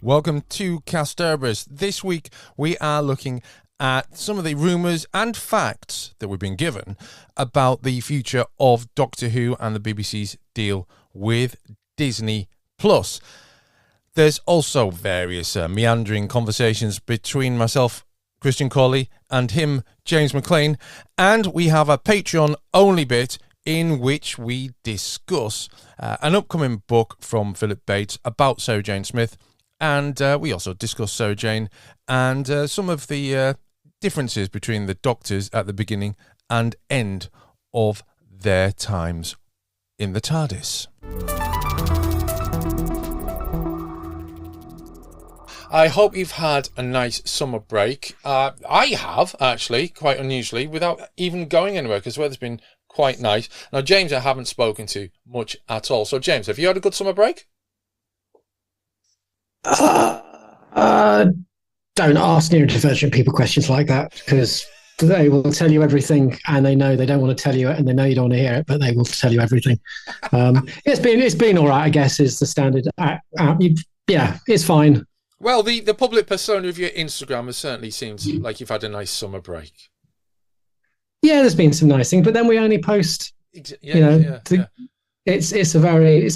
Welcome to Kasterborous. This week we are looking at some of the rumours and facts that we've been given about the future of Doctor Who and the BBC's deal with Disney+. There's also various meandering conversations between myself, Christian Cawley, and him, James McLean, and we have a Patreon-only bit in which we discuss an upcoming book from Philip Bates about Sarah Jane Smith, and we also discuss Sarah Jane and some of the differences between the Doctors at the beginning and end of their times in the TARDIS. I hope you've had a nice summer break. I have, actually, quite unusually, without even going anywhere, because the weather's been quite nice. Now, James, I haven't spoken to much at all. So, James, have you had a good summer break? Don't ask neurodivergent people questions like that, because they will tell you everything, and they know they don't want to tell you it, and they know you don't want to hear it, but they will tell you everything. It's been all right, I guess, is the standard. Yeah, it's fine. Well, the public persona of your Instagram has certainly seemed like you've had a nice summer break. Yeah, there's been some nice things, but then we only post. It's a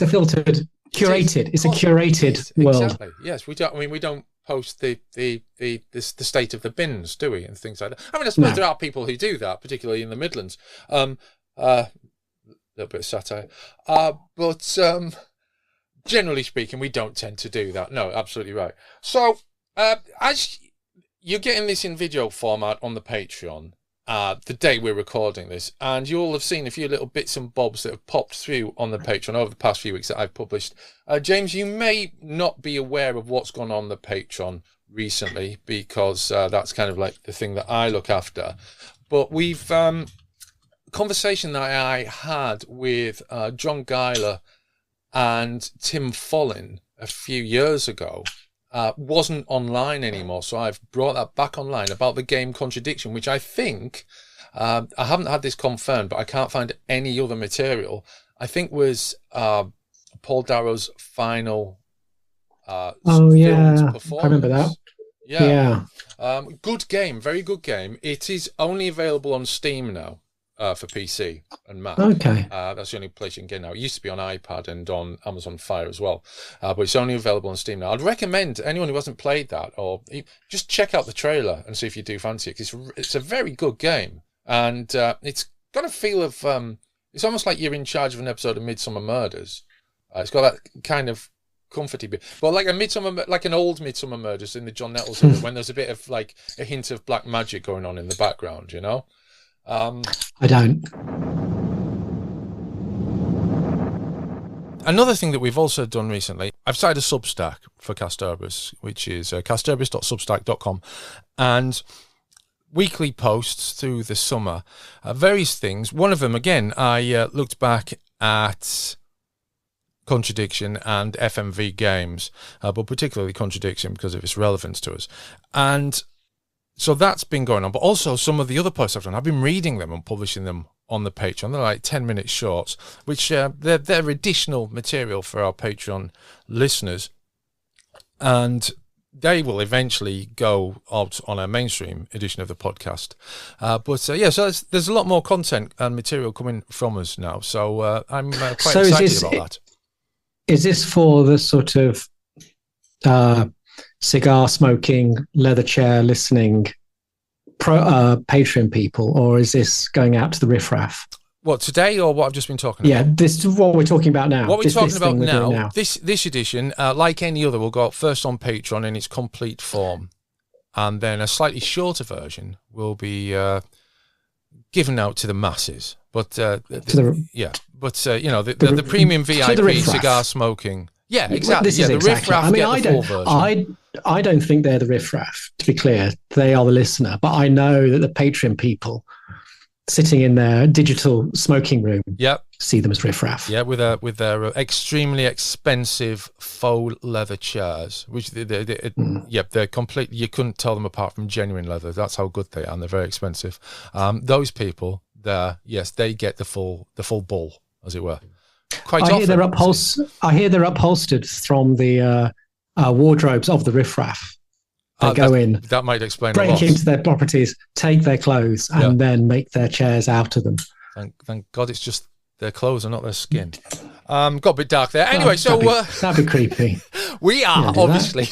filtered, curated. It's a curated world. Exactly. Yes, we don't. I mean, we don't post the state of the bins, do we, and things like that. I mean, I suppose there are people who do that, particularly in the Midlands. A little bit of satire, but generally speaking, we don't tend to do that. No, absolutely right. So, as you're getting this in video format on the Patreon, the day we're recording this, and you'll have seen a few little bits and bobs that have popped through on the Patreon over the past few weeks that I've published. James, you may not be aware of what's gone on the Patreon recently, because that's kind of like the thing that I look after. But we've conversation that I had with John Geiler and Tim Follin a few years ago wasn't online anymore, so I've brought that back online about the game Contradiction, which I think, I haven't had this confirmed, but I can't find any other material, I think was Paul Darrow's final filmed performance. I remember that. Yeah. Good game, very good game. It is only available on Steam now. For PC and Mac. Okay. That's the only place you can get now. It used to be on iPad and on Amazon Fire as well. But it's only available on Steam now. I'd recommend anyone who hasn't played that, or just check out the trailer and see if you do fancy it, because it's a very good game. And it's got a feel of, it's almost like you're in charge of an episode of Midsummer Murders. It's got that kind of comforty bit. But like an old Midsummer Murders in the John Nettles era, when there's a bit of like a hint of black magic going on in the background, you know? I don't. Another thing that we've also done recently, I've started a Substack for Kasterborous, which is kasterborous.substack.com, and weekly posts through the summer, various things. One of them, again, I looked back at Contradiction and FMV games, but particularly Contradiction because of its relevance to us. And so that's been going on, but also some of the other posts I've done, I've been reading them and publishing them on the Patreon. They're like 10-minute shorts, which they're additional material for our Patreon listeners, and they will eventually go out on a mainstream edition of the podcast. So there's a lot more content and material coming from us now, so I'm quite excited about that. Is this for the sort of cigar smoking, leather chair listening Patreon people, or is this going out to the riffraff? What, today, or what I've just been talking about? Yeah, this is what we're talking about now. What we're talking about now, this edition, like any other, will go out first on Patreon in its complete form, and then a slightly shorter version will be given out to the masses. But the premium VIP cigar smoking. Yeah, exactly. The riffraff get the full version. I don't think they're the riffraff, to be clear. They are the listener. But I know that the Patreon people sitting in their digital smoking room see them as riffraff. Yeah, with their extremely expensive faux leather chairs, which they're complete. You couldn't tell them apart from genuine leather. That's how good they are, and they're very expensive. Those people there, yes, they get the full bull, as it were. I hear they're upholstered from the wardrobes of the riffraff. They go in. That might explain a break lot. into their properties, take their clothes, and then make their chairs out of them. Thank God it's just their clothes and not their skin. Got a bit dark there. Anyway, that'd be creepy. We are obviously,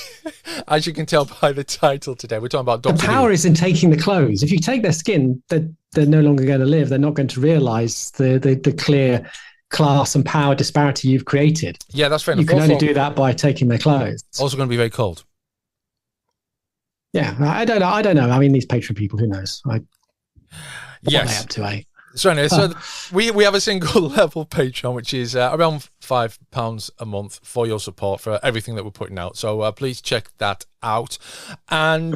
as you can tell by the title today, we're talking about Doctor Who. The power is in taking the clothes. If you take their skin, they're no longer going to live. They're not going to realise the clear class and power disparity you've created. Yeah, that's fair enough. You can only do that by taking their clothes. Also going to be very cold. Yeah, I don't know. I mean, these Patreon people, who knows? Yes. What are they up to, eh? So anyway, we have a single level Patreon, which is around £5 a month for your support for everything that we're putting out. So please check that out. And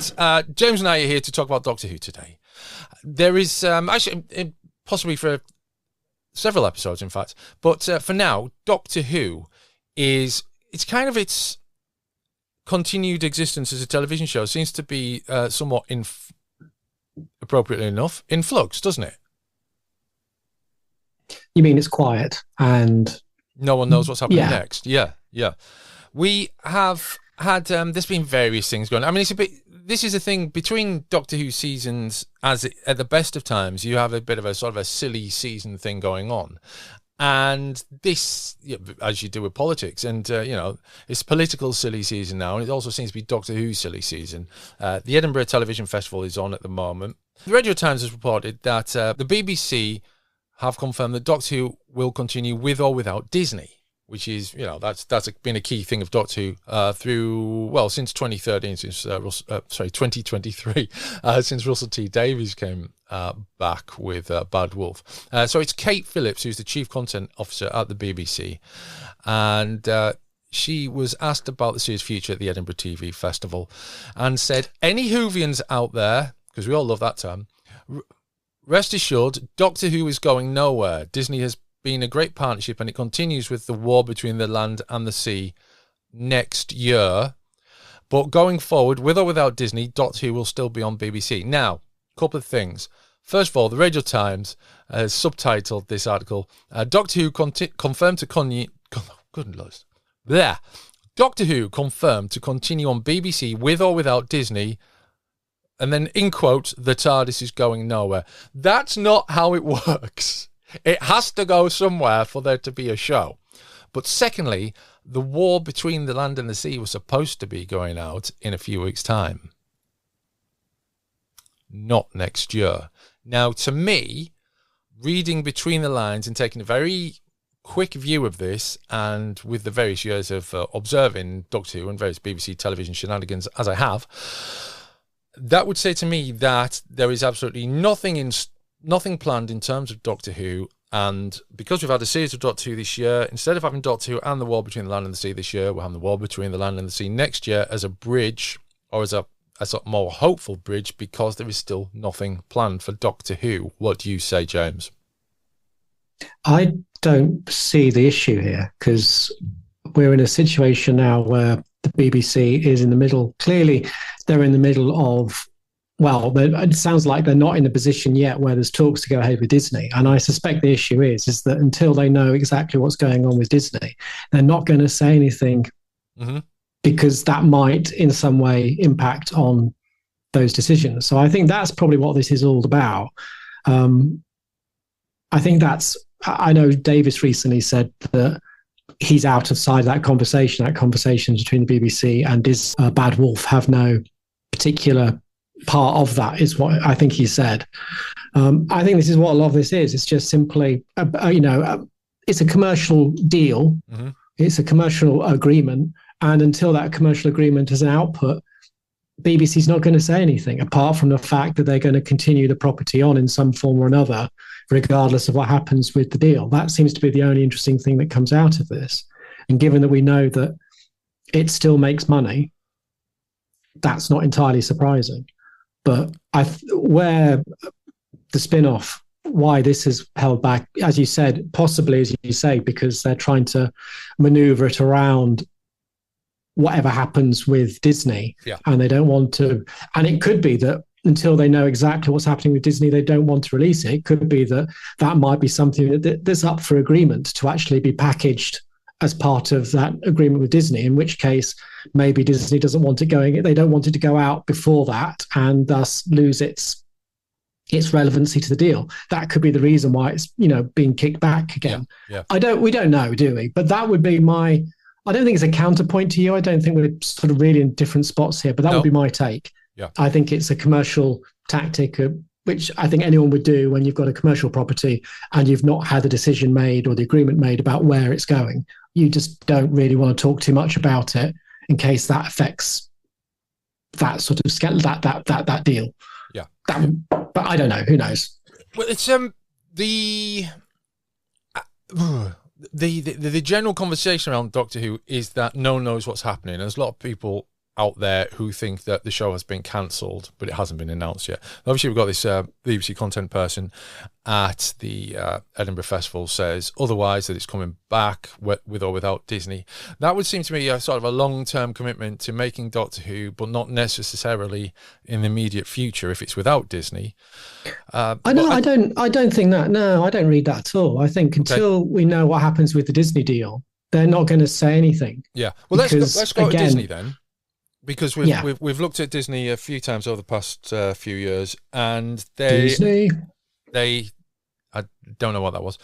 James and I are here to talk about Doctor Who today. There is actually possibly for several episodes, in fact. But for now, Doctor Who it's kind of its continued existence as a television show seems to be somewhat appropriately enough in flux, doesn't it? You mean it's quiet and no one knows what's happening next? Yeah. We have had there's been various things going on. I mean, this is a thing between Doctor Who seasons. At the best of times, you have a bit of a sort of a silly season thing going on, and this, as you do with politics, and it's political silly season now, and it also seems to be Doctor Who silly season. The Edinburgh Television Festival is on at the moment. The Radio Times has reported that the BBC have confirmed that Doctor Who will continue with or without Disney, which is, that's been a key thing of Doctor Who since 2013, since 2023, since Russell T Davies came back with Bad Wolf. So it's Kate Phillips, who's the Chief Content Officer at the BBC, and she was asked about the series' future at the Edinburgh TV Festival and said, any Whovians out there, because we all love that term, rest assured, Doctor Who is going nowhere. Disney has been a great partnership, and it continues with the war between the land and the sea next year. But going forward, with or without Disney, Doctor Who will still be on BBC. Now, a couple of things. First of all, the Radio Times has subtitled this article, Doctor Who confirmed to Doctor Who confirmed to continue on BBC with or without Disney. And then, in quotes, the TARDIS is going nowhere. That's not how it works. It has to go somewhere for there to be a show. But secondly, the war between the land and the sea was supposed to be going out in a few weeks' time. Not next year. Now, to me, reading between the lines and taking a very quick view of this, and with the various years of observing Doctor Who and various BBC television shenanigans as I have, that would say to me that there is absolutely nothing planned in terms of Doctor Who, and because we've had a series of Doctor Who this year, instead of having Doctor Who and the war between the land and the sea this year, we're having the war between the land and the sea next year as a bridge, or as a more hopeful bridge, because there is still nothing planned for Doctor Who. What do you say, James? I don't see the issue here, because we're in a situation now where the BBC is in the middle. Clearly, they're in the middle of, it sounds like they're not in a position yet where there's talks to go ahead with Disney. And I suspect the issue is that until they know exactly what's going on with Disney, they're not going to say anything, because that might in some way impact on those decisions. So I think that's probably what this is all about. I know Davis recently said that he's out of sight of that conversation. That conversation between the BBC and Bad Wolf have no particular part of that, is what I think he said. I think this is what a lot of this is. It's just simply, it's a commercial deal. It's a commercial agreement. And until that commercial agreement is an output, BBC's not going to say anything, apart from the fact that they're going to continue the property on in some form or another, regardless of what happens with the deal. That seems to be the only interesting thing that comes out of this. And given that we know that it still makes money, that's not entirely surprising. But where the spin-off, why this is held back, as you said, possibly, as you say, because they're trying to maneuver it around whatever happens with Disney. And they don't want to, and it could be that until they know exactly what's happening with Disney, they don't want to release it. It could be that might be something that's up for agreement to actually be packaged as part of that agreement with Disney, in which case maybe Disney doesn't want it going, they don't want it to go out before that and thus lose its relevancy to the deal. That could be the reason why it's, being kicked back again. We don't know, do we? But that would be I don't think it's a counterpoint to you. I don't think we're sort of really in different spots here, but that would be my take. Yeah. I think it's a commercial tactic, which I think anyone would do when you've got a commercial property and you've not had the decision made or the agreement made about where it's going. You just don't really want to talk too much about it in case that affects that sort of that deal. Yeah. But I don't know. Who knows? Well, it's the general conversation around Doctor Who is that no one knows what's happening. There's a lot of people out there who think that the show has been cancelled, but it hasn't been announced yet. Obviously, we've got this BBC content person at the Edinburgh Festival says otherwise, that it's coming back with or without Disney. That would seem to me a sort of a long-term commitment to making Doctor Who, but not necessarily in the immediate future if it's without Disney. I don't think that. No, I don't read that at all. I think until we know what happens with the Disney deal, they're not going to say anything. Yeah. Well, let's go to Disney then. Because we've looked at Disney a few times over the past few years, and I don't know what that was.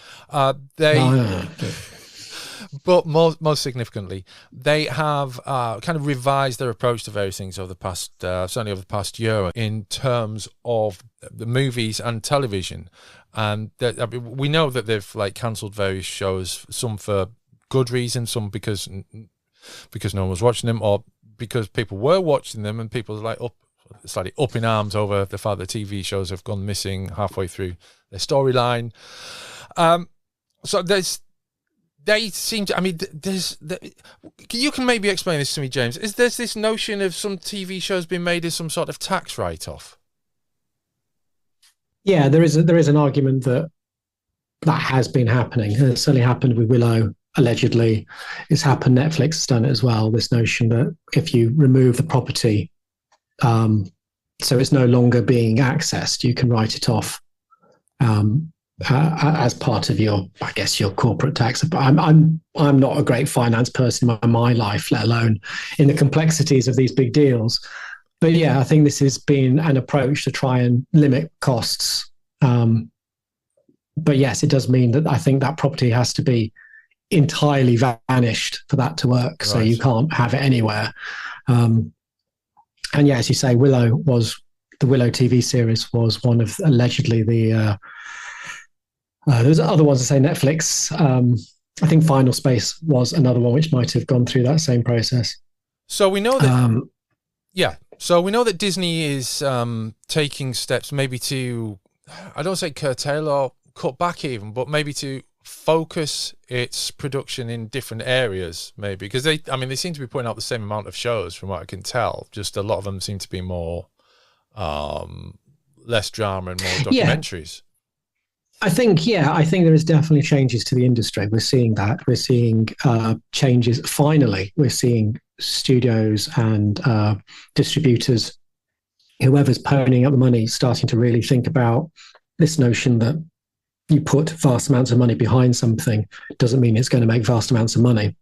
But most significantly, they have kind of revised their approach to various things over the past, certainly over the past year, in terms of the movies and television. And we know that they've cancelled various shows, some for good reasons, some because no one was watching them, or because people were watching them and people are slightly up in arms over the fact that TV shows have gone missing halfway through their storyline. So they seem to, you can maybe explain this to me, James. There's this notion of some TV shows being made as some sort of tax write-off? Yeah, there is an argument that has been happening. It certainly happened with Willow. Allegedly, it's happened. Netflix has done it as well. This notion that if you remove the property, so it's no longer being accessed, you can write it off as part of your corporate tax. But I'm not a great finance person in my life, let alone in the complexities of these big deals. But yeah, I think this has been an approach to try and limit costs. But yes, it does mean that I think that property has to be entirely vanished for that to work. Right. So you can't have it anywhere. And yeah, as you say, the Willow TV series was one of allegedly there's other ones that say Netflix. I think Final Space was another one which might have gone through that same process. So we know that, So we know that Disney is taking steps maybe to, I don't say curtail or cut back even, but maybe to focus its production in different areas, maybe, because they seem to be putting out the same amount of shows from what I can tell, just a lot of them seem to be more less drama and more documentaries. I think there is definitely changes to the industry. We're seeing that. We're seeing changes. Finally, we're seeing studios and distributors, whoever's ponying up the money, starting to really think about this notion that you put vast amounts of money behind something doesn't mean it's going to make vast amounts of money,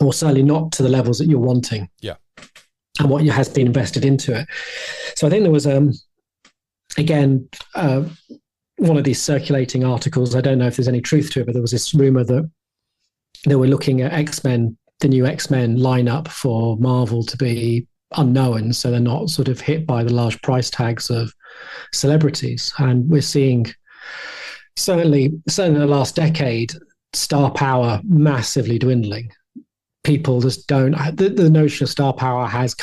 or certainly not to the levels that you're wanting. Yeah, and what has been invested into it. So I think there was one of these circulating articles. I don't know if there's any truth to it, but there was this rumor that they were looking at X-Men, the new X-Men lineup for Marvel, to be unknown, so they're not sort of hit by the large price tags of celebrities. And we're seeing certainly in the last decade, star power massively dwindling. People just don't, the notion of star power has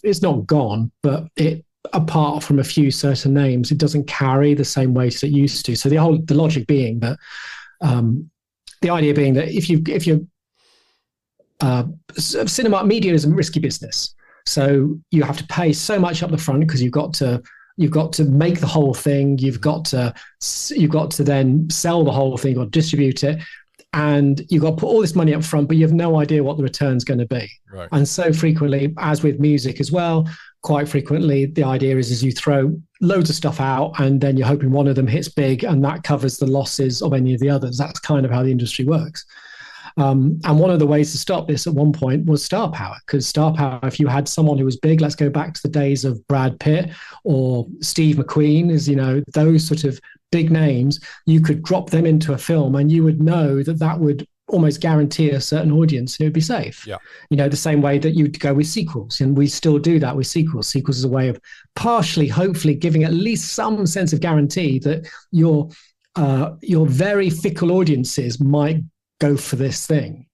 it's not gone, but it, apart from a few certain names, it doesn't carry the same weight as it used to. So the logic being that, the idea being that if you're cinema media is a risky business, so you have to pay so much up the front because you've got to make the whole thing, you've got to then sell the whole thing or distribute it, and you've got to put all this money up front, but you have no idea what the return's going to be. Right. And so frequently, as with music as well, quite frequently the idea is you throw loads of stuff out and then you're hoping one of them hits big and that covers the losses of any of the others. That's kind of how the industry works. And one of the ways to stop this at one point was star power, because star power, if you had someone who was big, let's go back to the days of Brad Pitt or Steve McQueen, as you know, those sort of big names, you could drop them into a film and you would know that that would almost guarantee a certain audience who would be safe. Yeah. You know, the same way that you'd go with sequels. And we still do that with sequels. Sequels is a way of partially, hopefully, giving at least some sense of guarantee that your very fickle audiences might go for this thing.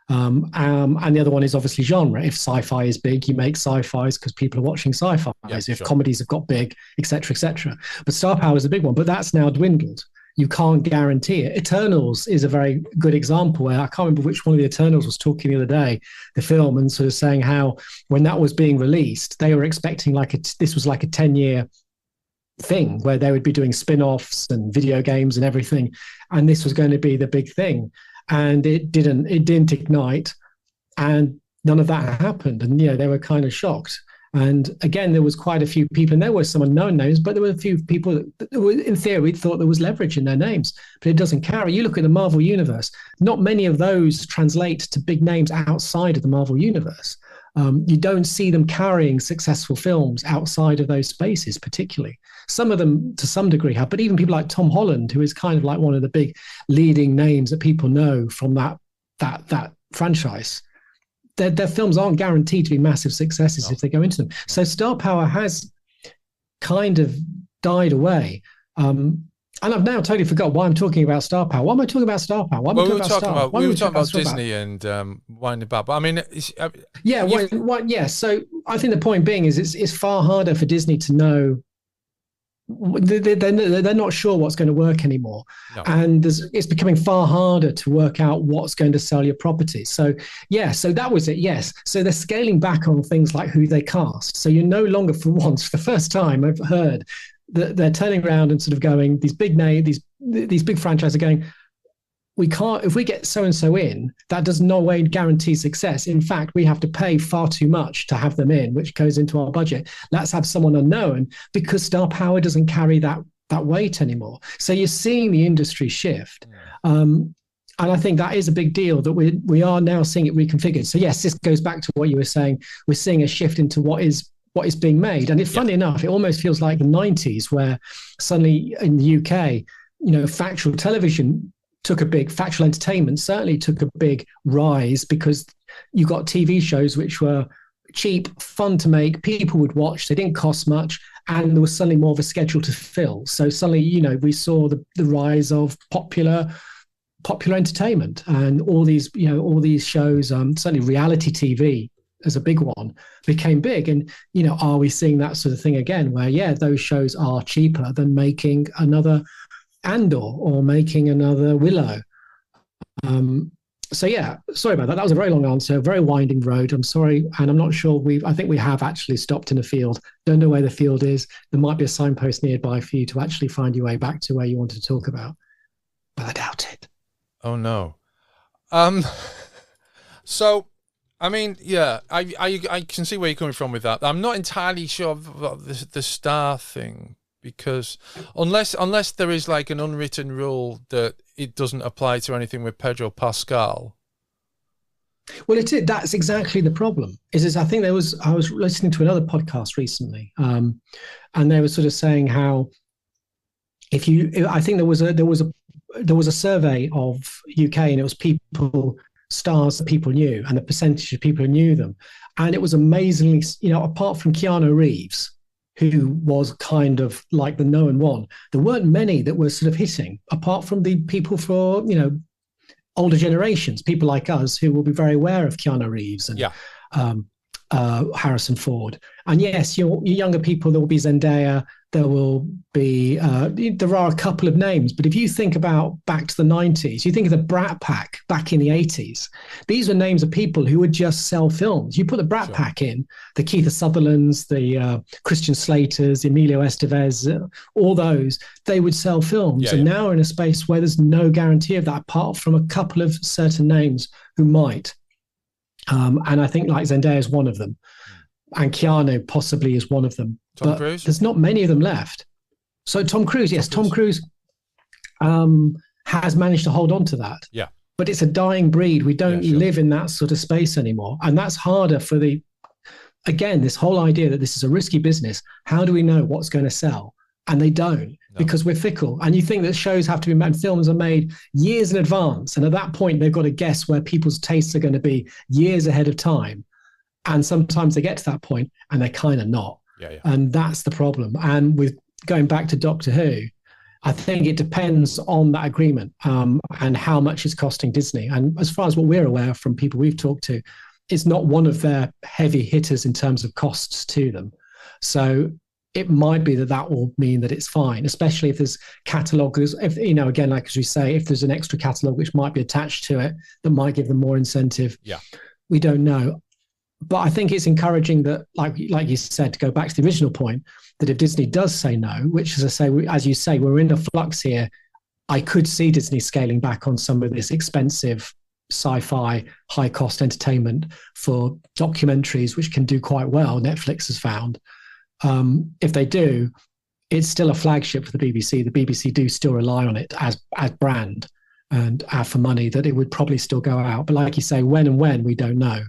And the other one is obviously genre. If sci-fi is big, you make sci-fis because people are watching sci-fis. Yeah, if sure. comedies have got big, etc., etc. But star power is a big one, but that's now dwindled. You can't guarantee it. Eternals is a very good example where I can't remember which one of the Eternals was talking the other day, the film, and sort of saying how when that was being released, they were expecting this was like a 10-year thing where they would be doing spin-offs and video games and everything. And this was going to be the big thing. And it didn't ignite, and none of that happened. And, you know, they were kind of shocked. And again, there was quite a few people, and there were some unknown names, but there were a few people that in theory thought there was leverage in their names, but it doesn't carry. You look at the Marvel universe, not many of those translate to big names outside of the Marvel universe. You don't see them carrying successful films outside of those spaces, particularly. Some of them, to some degree, have, but even people like Tom Holland, who is kind of like one of the big leading names that people know from that franchise, their films aren't guaranteed to be massive successes if they go into them. So star power has kind of died away. And I've now totally forgot why I'm talking about star power. Why am I talking about star power? We were talking about Disney and winding back. But I mean, So I think the point being is it's far harder for Disney to know. They're not sure what's going to work anymore, and it's becoming far harder to work out what's going to sell your property. So that was it. Yes, so they're scaling back on things like who they cast. So you're no longer, for once, for the first time I've heard that they're turning around and sort of going, these big names, these big franchises are going, we can't, if we get so-and-so in, that does no way guarantee success. In fact, we have to pay far too much to have them in, which goes into our budget. Let's have someone unknown, because star power doesn't carry that weight anymore. So you're seeing the industry shift. And I think that is a big deal, that we are now seeing it reconfigured. So yes, this goes back to what you were saying. We're seeing a shift into what is being made. And funny enough, it almost feels like the 90s, where suddenly in the UK, you know, factual television factual entertainment certainly took a big rise, because you got TV shows which were cheap, fun to make, people would watch, they didn't cost much, and there was suddenly more of a schedule to fill. So suddenly, you know, we saw the rise of popular entertainment, and all these shows, certainly reality TV as a big one, became big. And, you know, are we seeing that sort of thing again, where, those shows are cheaper than making another Andor or making another Willow? Sorry about that. That was a very long answer, very winding road. I'm sorry. And I'm not sure I think we have actually stopped in a field. Don't know where the field is. There might be a signpost nearby for you to actually find your way back to where you want to talk about, but I doubt it. Oh no. So, I mean, I can see where you're coming from with that. I'm not entirely sure of the star thing, because unless there is like an unwritten rule that it doesn't apply to anything with Pedro Pascal. Well, that's exactly the problem. I think I was listening to another podcast recently, and they were sort of saying how I think there was a survey of UK, and it was stars that people knew and the percentage of people who knew them, and it was amazingly, you know, apart from Keanu Reeves, who was kind of like the known one, there weren't many that were sort of hitting, apart from the people for, you know, older generations, people like us who will be very aware of Keanu Reeves and Harrison Ford. And yes, your younger people, there will be Zendaya, there will be, there are a couple of names, but if you think about back to the 90s, you think of the Brat Pack back in the 80s, these were names of people who would just sell films. You put the Brat Pack in, the Keith Sutherlands, the Christian Slaters, Emilio Estevez, all those, they would sell films. And now we're in a space where there's no guarantee of that, apart from a couple of certain names who might. And I think like Zendaya is one of them, and Keanu possibly is one of them. Tom Cruise? There's not many of them left. So Tom Cruise, yes, Tom Cruise has managed to hold on to that. Yeah. but it's a dying breed. We don't Yeah, sure. live in that sort of space anymore. And that's harder for again, this whole idea that this is a risky business. How do we know what's going to sell? And they don't, because we're fickle. And you think that shows have to be made, films are made years in advance. And at that point, they've got to guess where people's tastes are going to be years ahead of time. And sometimes they get to that point and they're kind of not. Yeah. And that's the problem. And with going back to Doctor Who, I think it depends on that agreement and how much it's costing Disney. And as far as what we're aware from people we've talked to, it's not one of their heavy hitters in terms of costs to them. So it might be that will mean that it's fine, especially if there's catalogues. If, again, like as we say, if there's an extra catalogue which might be attached to it that might give them more incentive. Yeah. We don't know. But I think it's encouraging that, like you said, to go back to the original point, that if Disney does say no, which, as you say, we're in a flux here, I could see Disney scaling back on some of this expensive sci-fi, high-cost entertainment for documentaries, which can do quite well, Netflix has found. If they do, it's still a flagship for the BBC. The BBC do still rely on it as brand and for money, that it would probably still go out. But like you say, when, we don't know.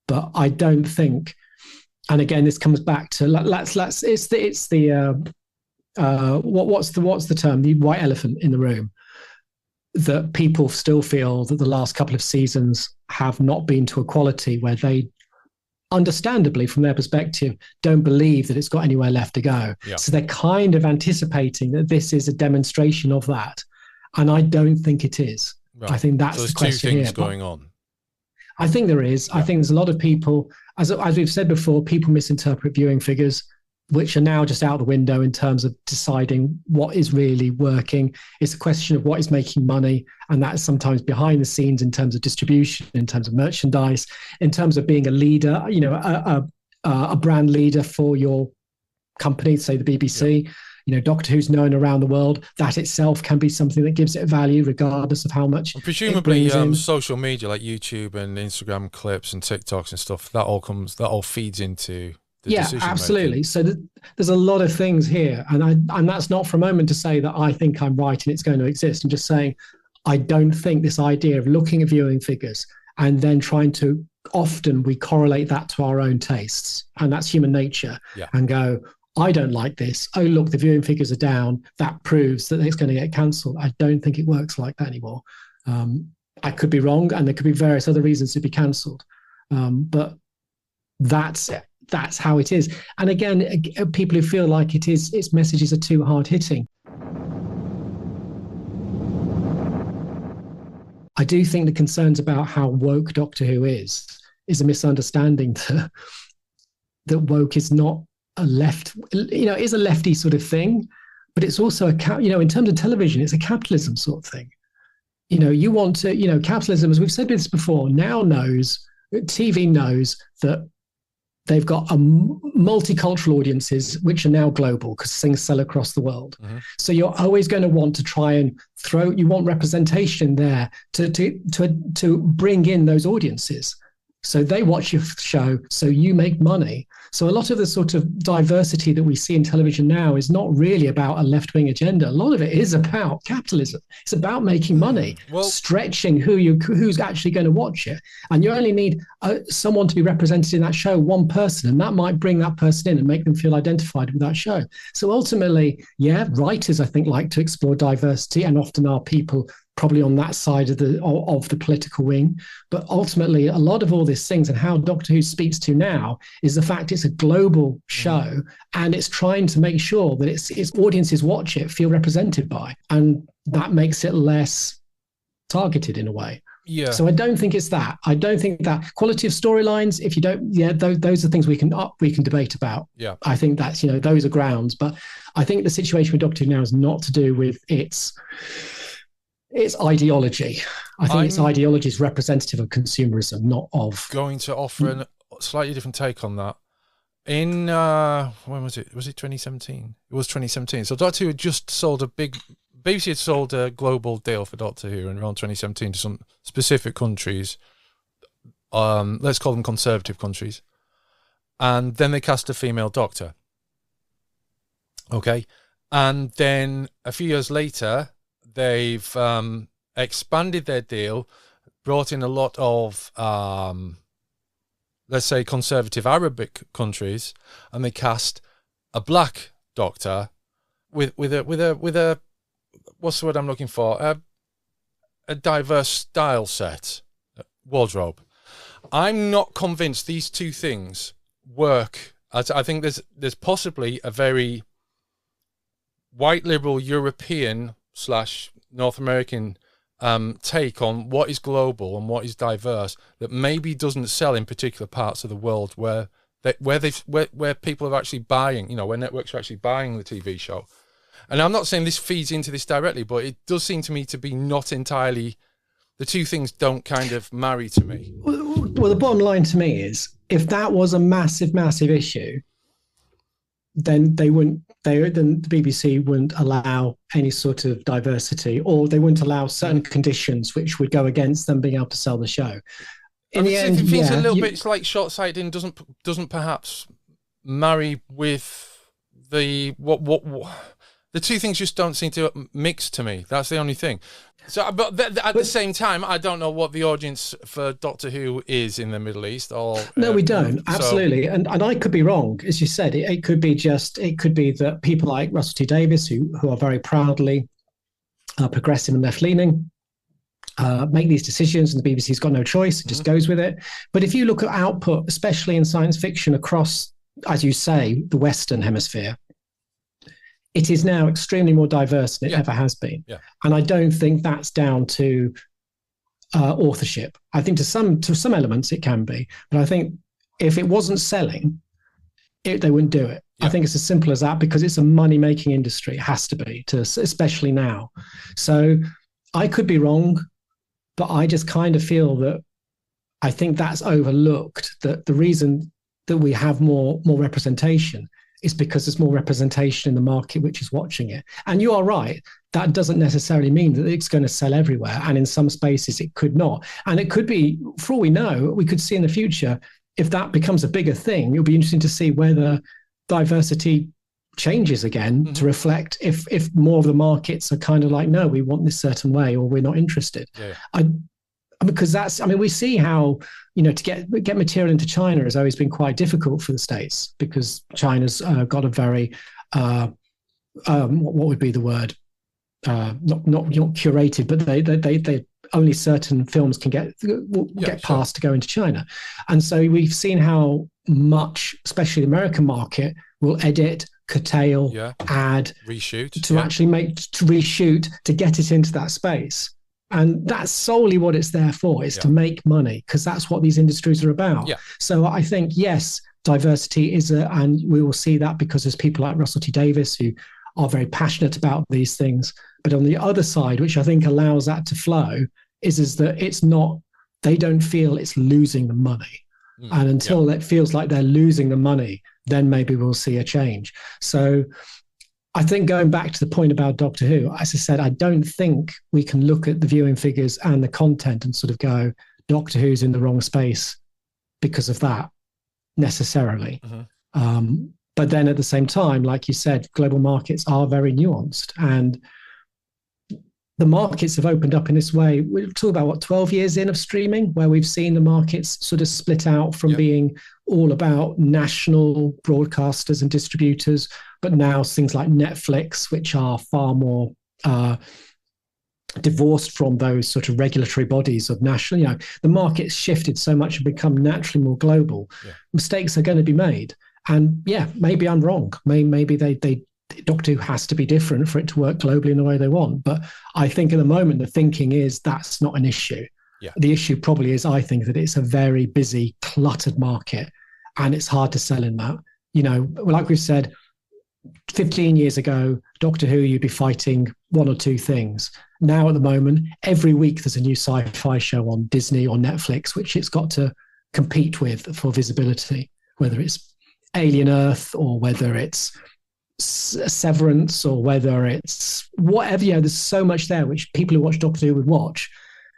But I don't think, and again, this comes back to what's the term? The white elephant in the room, that people still feel that the last couple of seasons have not been to a quality where they, understandably from their perspective, don't believe that it's got anywhere left to go. Yeah. So they're kind of anticipating that this is a demonstration of that. And I don't think it is. Right. I think that's the question. There's two things going on. I think there is. Yeah. I think there's a lot of people, as we've said before, people misinterpret viewing figures, which are now just out the window in terms of deciding what is really working. It's a question of what is making money, and that is sometimes behind the scenes in terms of distribution, in terms of merchandise, in terms of being a leader, a brand leader for your company, say the BBC. Yeah. Doctor Who's known around the world. That itself can be something that gives it value, regardless of how much. And presumably, social media like YouTube and Instagram clips and TikToks and stuff, that all feeds into the decision making. Absolutely. So there's a lot of things here, and that's not for a moment to say that I think I'm right and it's going to exist. I'm just saying I don't think this idea of looking at viewing figures and then trying to, often we correlate that to our own tastes, and that's human nature, and go, I don't like this. Oh, look, the viewing figures are down. That proves that it's going to get cancelled. I don't think it works like that anymore. I could be wrong, and there could be various other reasons to be cancelled. But that's how it is. And again, people who feel like its messages are too hard hitting. I do think the concerns about how woke Doctor Who is a misunderstanding that woke is not a left, is a lefty sort of thing, but it's also in terms of television, it's a capitalism sort of thing. You want to, capitalism, as we've said this before, TV knows that they've got multicultural audiences, which are now global because things sell across the world. Mm-hmm. So you're always going to want to try and you want representation there to bring in those audiences. So they watch your show, so you make money. So a lot of the sort of diversity that we see in television now is not really about a left-wing agenda. A lot of it is about capitalism. It's about making money, stretching who's actually going to watch it. And you only need someone to be represented in that show, one person, and that might bring that person in and make them feel identified with that show. So ultimately, writers, I think, like to explore diversity, and often are people probably on that side of the political wing. But ultimately, a lot of all these things and how Doctor Who speaks to now is the fact it's a global show, and it's trying to make sure that its audiences watch it, feel represented by, and that makes it less targeted in a way. Yeah. So I don't think it's that. I don't think that quality of storylines, if you don't, those are things we can debate about. Yeah. I think that's, those are grounds. But I think the situation with Doctor Who now is not to do with its ideology. I think its ideology is representative of consumerism, not of... Going to offer a slightly different take on that. In, when was it? Was it 2017? It was 2017. So Doctor Who had just sold BBC had sold a global deal for Doctor Who in around 2017 to some specific countries. Let's call them conservative countries. And then they cast a female doctor. Okay. And then a few years later, they've expanded their deal brought in a lot of, let's say, conservative Arabic countries, and they cast a black doctor with a what's the word I'm looking for? A diverse style set, wardrobe. I'm not convinced these two things work. I think there's possibly a very white liberal European / North American take on what is global and what is diverse that maybe doesn't sell in particular parts of the world where people are actually buying, where networks are actually buying the TV show. And I'm not saying this feeds into this directly, but it does seem to me to be not entirely, the two things don't kind of marry to me. Well, the bottom line to me is, if that was a massive, massive issue, then then the BBC wouldn't allow any sort of diversity, or they wouldn't allow certain conditions which would go against them being able to sell the show. In the end, it feels a little bit like short-sighted and doesn't perhaps marry with the what the two things just don't seem to mix to me. That's the only thing. So, but at the same time, I don't know what the audience for Doctor Who is in the Middle East. Or no, we don't. Absolutely, and I could be wrong, as you said. It could be that people like Russell T Davies, who are very proudly progressive and left-leaning, make these decisions, and the BBC's got no choice; it just goes with it. But if you look at output, especially in science fiction across, as you say, the Western Hemisphere, it is now extremely more diverse than it ever has been. Yeah. And I don't think that's down to authorship. I think to some elements it can be, but I think if it wasn't selling, they wouldn't do it. Yeah. I think it's as simple as that, because it's a money-making industry. It has to be, especially now. So I could be wrong, but I just kind of feel that I think that's overlooked, that the reason that we have more representation is because there's more representation in the market which is watching it. And you are right, that doesn't necessarily mean that it's going to sell everywhere. And in some spaces it could not. And it could be, for all we know, we could see in the future, if that becomes a bigger thing, it'll be interesting to see whether diversity changes again to reflect if more of the markets are kind of like, no, we want this certain way, or we're not interested. Yeah. Because we see how, to get material into China has always been quite difficult for the States, because China's got a very, what would be the word? Not curated, but they only certain films can get passed to go into China. And so we've seen how much, especially the American market, will edit, curtail, add, reshoot, to actually reshoot to get it into that space. And that's solely what it's there for, is to make money, because that's what these industries are about. Yeah. So I think, yes, diversity is and we will see that because there's people like Russell T Davies who are very passionate about these things. But on the other side, which I think allows that to flow, is that it's not, they don't feel it's losing the money. And until it feels like they're losing the money, then maybe we'll see a change. So I think going back to the point about Doctor Who, as I said, I don't think we can look at the viewing figures and the content and sort of go, Doctor Who's in the wrong space because of that, necessarily. But then at the same time, like you said, global markets are very nuanced, and the markets have opened up in this way. We're talking about 12 years in of streaming, where we've seen the markets sort of split out from being all about national broadcasters and distributors, but now things like Netflix, which are far more divorced from those sort of regulatory bodies of national, the market's shifted so much and become naturally more global. Mistakes are going to be made. And maybe I'm wrong. Maybe they Doctor Who has to be different for it to work globally in the way they want. But I think at the moment, the thinking is that's not an issue. The issue probably is, I think, that it's a very busy, cluttered market, and it's hard to sell in that. Like we've said, 15 years ago, Doctor Who, you'd be fighting one or two things. Now, at the moment, every week there's a new sci-fi show on Disney or Netflix, which it's got to compete with for visibility, whether it's Alien Earth or whether it's Severance or whether it's whatever. There's so much there which people who watch Doctor Who would watch.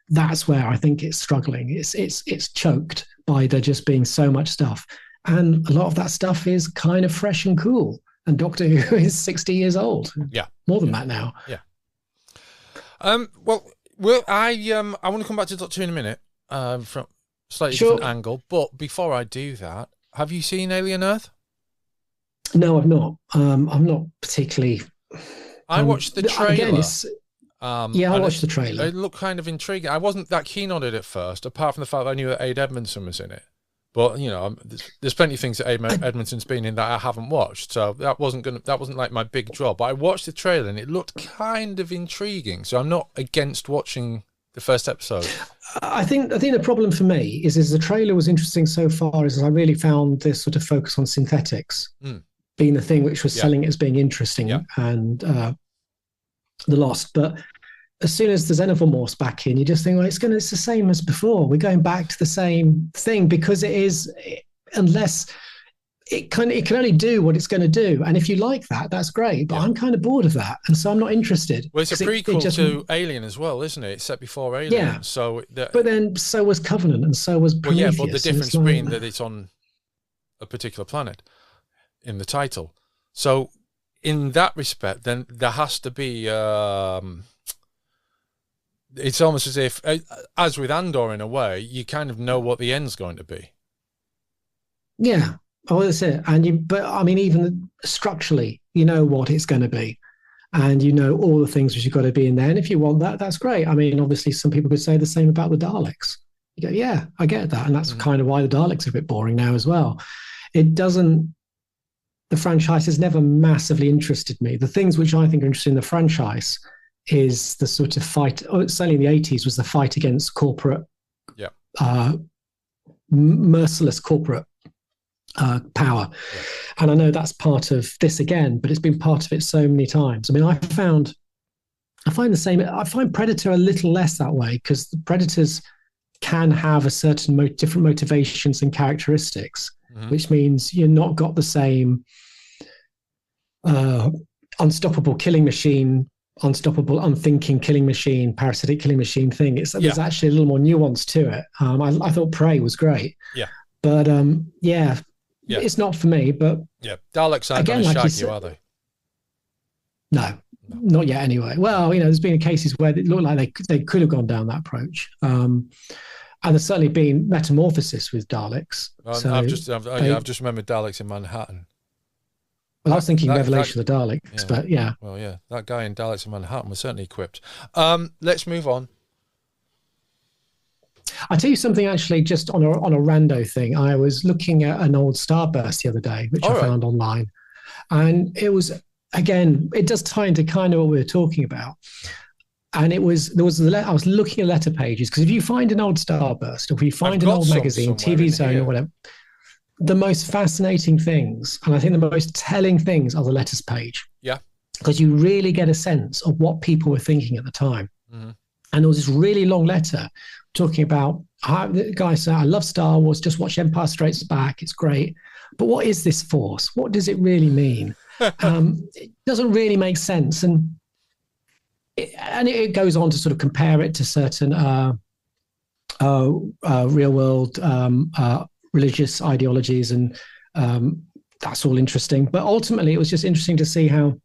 That's where I think it's struggling. It's choked by there just being so much stuff, and a lot of that stuff is kind of fresh and cool. And Doctor Who is 60 years old. More than that now. Well, Well, I want to come back to Doctor Who in a minute, from a slightly different angle. But before I do that, have you seen Alien Earth? No, I've not. I'm not particularly. I watched the trailer. Again, I watched the trailer. It looked kind of intriguing. I wasn't that keen on it at first, apart from the fact that I knew that Aid Edmondson was in it. But there's plenty of things that Edmondson's been in that I haven't watched, so that wasn't like my big draw. But I watched the trailer and it looked kind of intriguing, so I'm not against watching the first episode. I think the problem for me is the trailer was interesting so far as I really found this sort of focus on synthetics being the thing which was selling it as being interesting and the Lost. But as soon as the Xenomorphs back in, you just think, well, it's the same as before. We're going back to the same thing because it is, unless it can only do what it's going to do. And if you like that, that's great. But I'm kind of bored of that, and so I'm not interested. Well, it's a prequel to Alien as well, isn't it? It's set before Alien. Yeah. So, but then so was Covenant, and so was Prometheus. Well, yeah, but the difference being that it's on a particular planet in the title. So, in that respect, then there has to be. It's almost as if, as with Andor in a way, you kind of know what the end's going to be. Yeah, oh, that's it. But I mean, even structurally, you know what it's going to be, and you know all the things which you've got to be in there. And if you want that, that's great. I mean, obviously, some people could say the same about the Daleks. You go, yeah, I get that, and that's kind of why the Daleks are a bit boring now as well. It doesn't. The franchise has never massively interested me. The things which I think are interesting in the franchise is the sort of fight, certainly in the 80s, was the fight against corporate, merciless corporate power. Yeah. And I know that's part of this again, but it's been part of it so many times. I mean, I find the same. I find Predator a little less that way, because the Predators can have a certain different motivations and characteristics, which means you're not got the same unstoppable killing machine, unstoppable, unthinking killing machine, parasitic killing machine thing. There's actually a little more nuance to it. I thought Prey was great. Yeah. But it's not for me. But Daleks aren't going to shag you, are they? No, not yet anyway. Well, there's been cases where it looked like they could have gone down that approach. And there's certainly been metamorphosis with Daleks. I've just remembered Daleks in Manhattan. Well, I was thinking Revelation of the Daleks, but yeah. Well, yeah, that guy in Daleks in Manhattan was certainly equipped. Let's move on. I'll tell you something, actually, just on a rando thing. I was looking at an old Starburst the other day, which I found online. And it was, again, it does tie into kind of what we were talking about. And I was looking at letter pages, because if you find an old Starburst, or if you find an old magazine, TV Zone or whatever, the most fascinating things, and I think the most telling things, are the letters page. Yeah. Because you really get a sense of what people were thinking at the time. Mm-hmm. And there was this really long letter talking about how the guy said, I love Star Wars, just watch Empire Strikes Back, it's great. But what is this force? What does it really mean? It doesn't really make sense. And it goes on to sort of compare it to certain real world religious ideologies, and that's all interesting. But ultimately, it was just interesting to see how,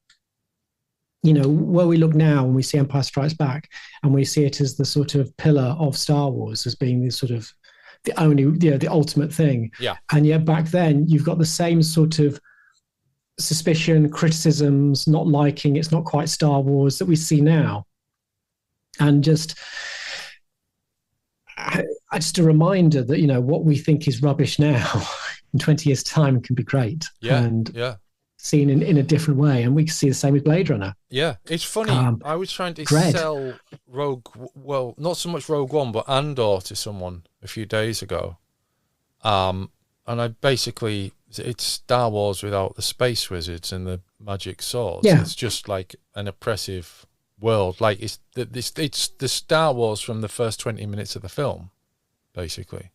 where we look now when we see Empire Strikes Back, and we see it as the sort of pillar of Star Wars, as being the sort of the ultimate thing. Yeah. And yet back then, you've got the same sort of suspicion, criticisms, not liking, it's not quite Star Wars, that we see now. And just a reminder that, what we think is rubbish now in 20 years' time can be great. Yeah. And seen in a different way. And we can see the same with Blade Runner. Yeah. It's funny. I was trying to sell not so much Rogue One, but Andor to someone a few days ago. And I basically, it's Star Wars without the space wizards and the magic swords. Yeah. It's just like an oppressive world. Like it's the Star Wars from the first 20 minutes of the film, basically.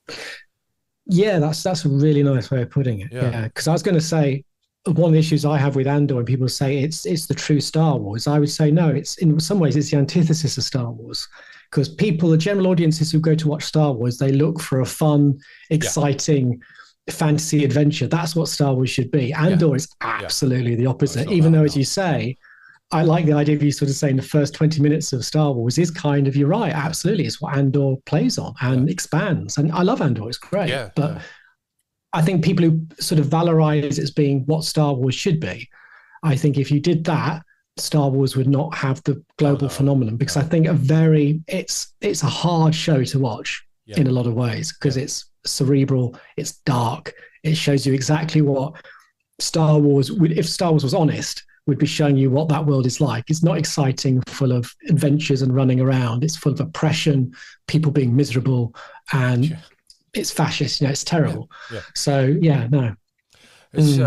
Yeah, that's a really nice way of putting it. Yeah, because I was going to say, one of the issues I have with Andor, when people say it's the true Star Wars, I would say no. It's in some ways it's the antithesis of Star Wars, because the general audiences who go to watch Star Wars, they look for a fun, exciting fantasy adventure. That's what Star Wars should be. Andor is absolutely the opposite, even though, as you say, I like the idea of you sort of saying the first 20 minutes of Star Wars is kind of, you're right, absolutely. It's what Andor plays on and expands. And I love Andor, it's great. But I think people who sort of valorize it as being what Star Wars should be, I think if you did that, Star Wars would not have the global phenomenon, because I think it's a hard show to watch in a lot of ways, because it's cerebral, it's dark, it shows you exactly what Star Wars would, if Star Wars was honest, would be showing you what that world is like. It's not exciting, full of adventures and running around. It's full of oppression, people being miserable, and it's fascist. It's terrible. So no. It's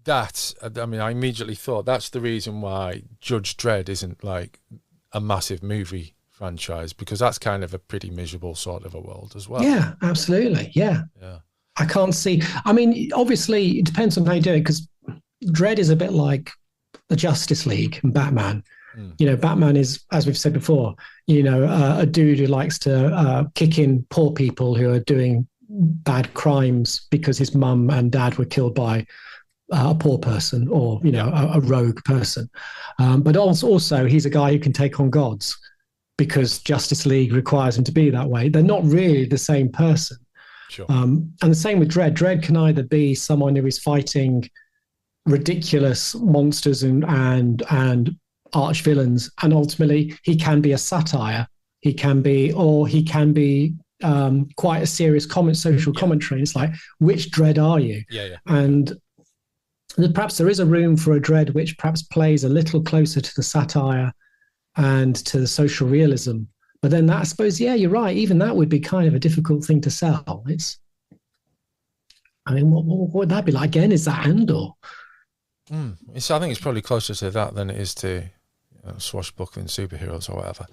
I immediately thought that's the reason why Judge Dredd isn't like a massive movie franchise, because that's kind of a pretty miserable sort of a world as well. Yeah, absolutely. Yeah. I can't see. I mean, obviously, it depends on how you do it, because Dredd is a bit like the Justice League and Batman. Batman is, as we've said before, a dude who likes to kick in poor people who are doing bad crimes because his mum and dad were killed by a poor person, or a rogue person. But also he's a guy who can take on gods, because Justice League requires him to be that way. They're not really the same person. Sure. And the same with Dredd. Dredd can either be someone who is fighting ridiculous monsters and arch villains, and ultimately he can be a satire. He can be quite a serious social commentary. It's like, which Dredd are you? And perhaps there is a room for a Dredd which perhaps plays a little closer to the satire and to the social realism. But then that, I suppose, you're right. Even that would be kind of a difficult thing to sell. What would that be like? Again, is that Andor? I think it's probably closer to that than it is to swashbuckling superheroes or whatever.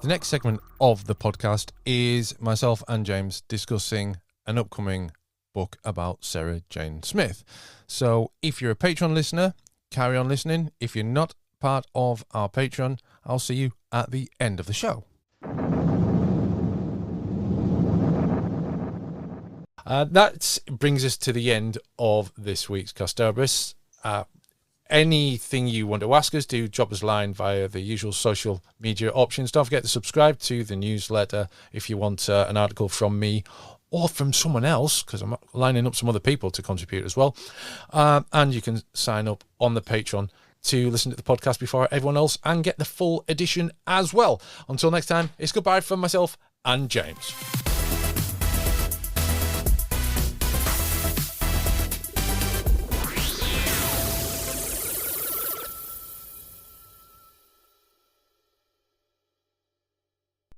The next segment of the podcast is myself and James discussing an upcoming book about Sarah Jane Smith. So if you're a Patreon listener, carry on listening. If you're not part of our Patreon, I'll see you at the end of the show. That brings us to the end of this week's Kasterborous. Anything you want to ask us, do drop us a line via the usual social media options. Don't forget to subscribe to the newsletter if you want an article from me or from someone else, because I'm lining up some other people to contribute as well. And you can sign up on the Patreon to listen to the podcast before everyone else and get the full edition as well. Until next time, it's goodbye from myself and James.